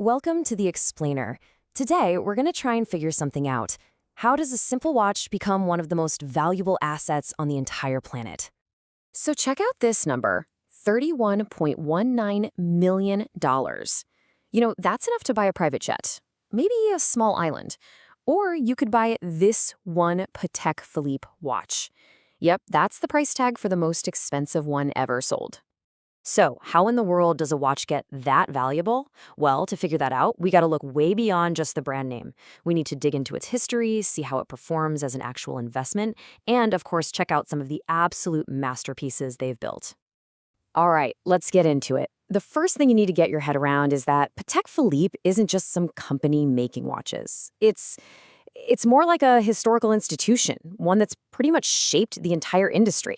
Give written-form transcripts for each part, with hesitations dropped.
Welcome to the Explainer. Today, we're going to try and figure something out. How does a simple watch become one of the most valuable assets on the entire planet? So check out this number, $31.19 million. That's enough to buy a private jet, maybe a small island. Or you could buy this one Patek Philippe watch. Yep, that's the price tag for the most expensive one ever sold. So, how in the world does a watch get that valuable? Well, to figure that out, we got to look way beyond just the brand name. We need to dig into its history, see how it performs as an actual investment, and of course, check out some of the absolute masterpieces they've built. All right, let's get into it. The first thing you need to get your head around is that Patek Philippe isn't just some company making watches. It's more like a historical institution, one that's pretty much shaped the entire industry.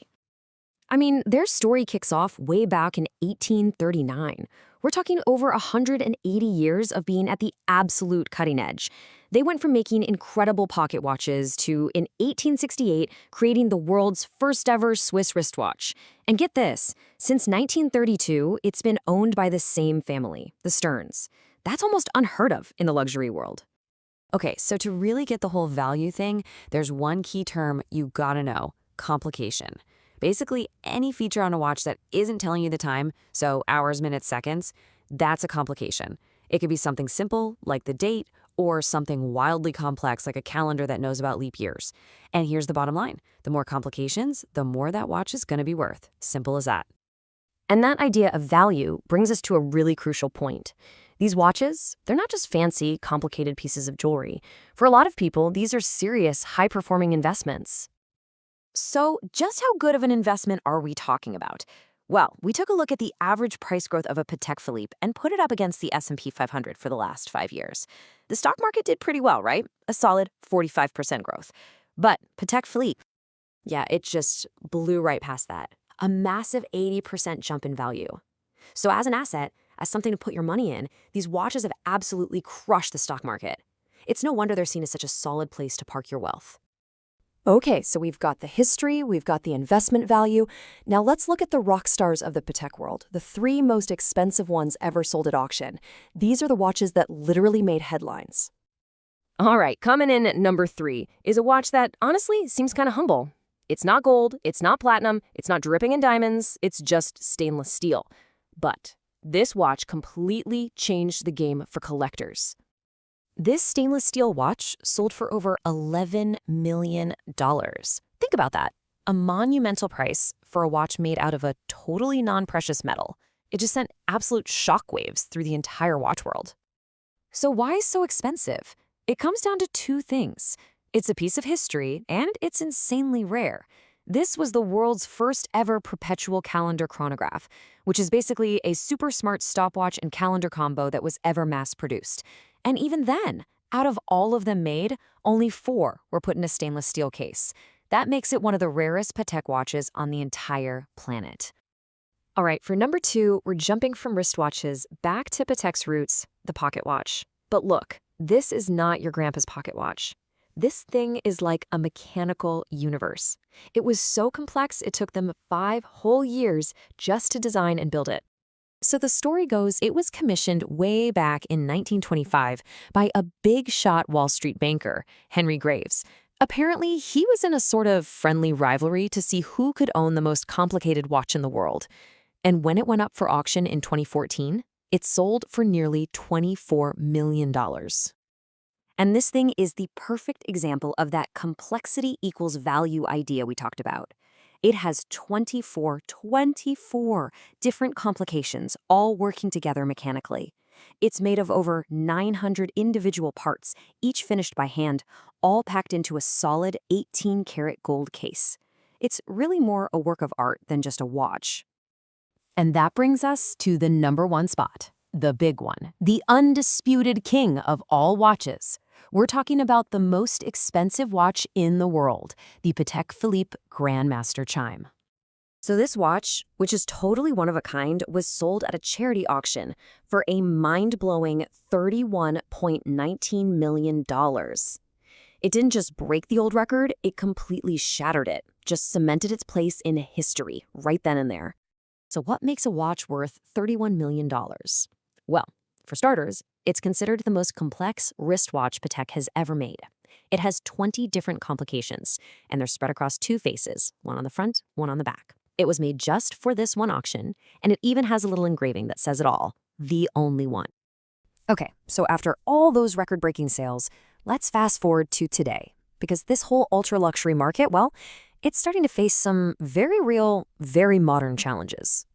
I mean, their story kicks off way back in 1839. We're talking over 180 years of being at the absolute cutting edge. They went from making incredible pocket watches to, in 1868, creating the world's first ever Swiss wristwatch. And get this, since 1932, it's been owned by the same family, the Sterns. That's almost unheard of in the luxury world. Okay, so to really get the whole value thing, there's one key term you gotta know: complication. Basically, any feature on a watch that isn't telling you the time, so hours, minutes, seconds, that's a complication. It could be something simple, like the date, or something wildly complex, like a calendar that knows about leap years. And here's the bottom line. The more complications, the more that watch is going to be worth. Simple as that. And that idea of value brings us to a really crucial point. These watches, they're not just fancy, complicated pieces of jewelry. For a lot of people, these are serious, high-performing investments. So just how good of an investment are we talking about? Well, we took a look at the average price growth of a Patek Philippe and put it up against the S&P 500 for the last 5 years. The stock market did pretty well, right? A solid 45% growth. But Patek Philippe, yeah, it just blew right past that. A massive 80% jump in value. So as an asset, as something to put your money in, these watches have absolutely crushed the stock market. It's no wonder they're seen as such a solid place to park your wealth. Okay, so we've got the history, we've got the investment value. Now let's look at the rock stars of the Patek world, the 3 most expensive ones ever sold at auction. These are the watches that literally made headlines. All right, coming in at number 3 is a watch that honestly seems kind of humble. It's not gold, it's not platinum, it's not dripping in diamonds, it's just stainless steel. But this watch completely changed the game for collectors. This stainless steel watch sold for over $11 million. Think about that. A monumental price for a watch made out of a totally non-precious metal. It just sent absolute shockwaves through the entire watch world. So why so expensive? It comes down to 2 things. It's a piece of history, and it's insanely rare. This was the world's first ever perpetual calendar chronograph, which is basically a super smart stopwatch and calendar combo that was ever mass-produced. And even then, out of all of them made, only 4 were put in a stainless steel case. That makes it one of the rarest Patek watches on the entire planet. All right, for number 2, we're jumping from wristwatches back to Patek's roots, the pocket watch. But look, this is not your grandpa's pocket watch. This thing is like a mechanical universe. It was so complex it took them 5 whole years just to design and build it. So the story goes, it was commissioned way back in 1925 by a big shot Wall Street banker, Henry Graves. Apparently, he was in a sort of friendly rivalry to see who could own the most complicated watch in the world. And when it went up for auction in 2014, it sold for nearly $24 million. And this thing is the perfect example of that complexity equals value idea we talked about. It has 24 different complications all working together mechanically. It's made of over 900 individual parts, each finished by hand, all packed into a solid 18-karat gold case. It's really more a work of art than just a watch. And that brings us to the number 1 spot, the big one, the undisputed king of all watches. We're talking about the most expensive watch in the world, the Patek Philippe Grandmaster Chime. So this watch, which is totally one of a kind, was sold at a charity auction for a mind-blowing $31.19 million. It didn't just break the old record, it completely shattered it, just cemented its place in history right then and there. So what makes a watch worth $31 million? Well, for starters, It's considered the most complex wristwatch Patek has ever made. It has 20 different complications, and they're spread across two faces, one on the front, one on the back. It was made just for this one auction, and it even has a little engraving that says it all, the only one. Okay, so after all those record-breaking sales, let's fast forward to today, because this whole ultra-luxury market, well, it's starting to face some very real, very modern challenges.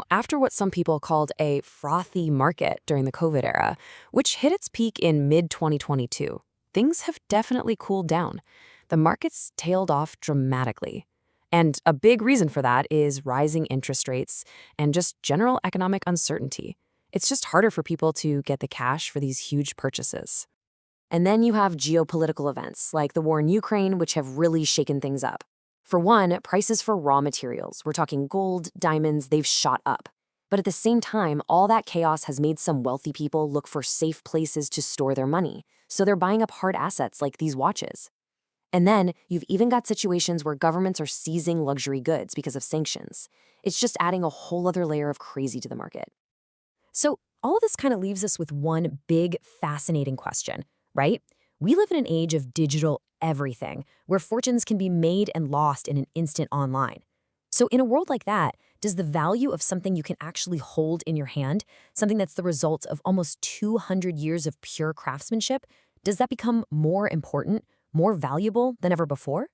After what some people called a frothy market during the COVID era, which hit its peak in mid-2022, things have definitely cooled down. The market's tailed off dramatically. And a big reason for that is rising interest rates and just general economic uncertainty. It's just harder for people to get the cash for these huge purchases. And then you have geopolitical events like the war in Ukraine, which have really shaken things up. For one, prices for raw materials, we're talking gold, diamonds, they've shot up. But at the same time, all that chaos has made some wealthy people look for safe places to store their money, so they're buying up hard assets like these watches. And then you've even got situations where governments are seizing luxury goods because of sanctions. It's just adding a whole other layer of crazy to the market. So all of this kind of leaves us with one big, fascinating question, right? We live in an age of digital everything, where fortunes can be made and lost in an instant online. So in a world like that, does the value of something you can actually hold in your hand, something that's the result of almost 200 years of pure craftsmanship, does that become more important, more valuable than ever before?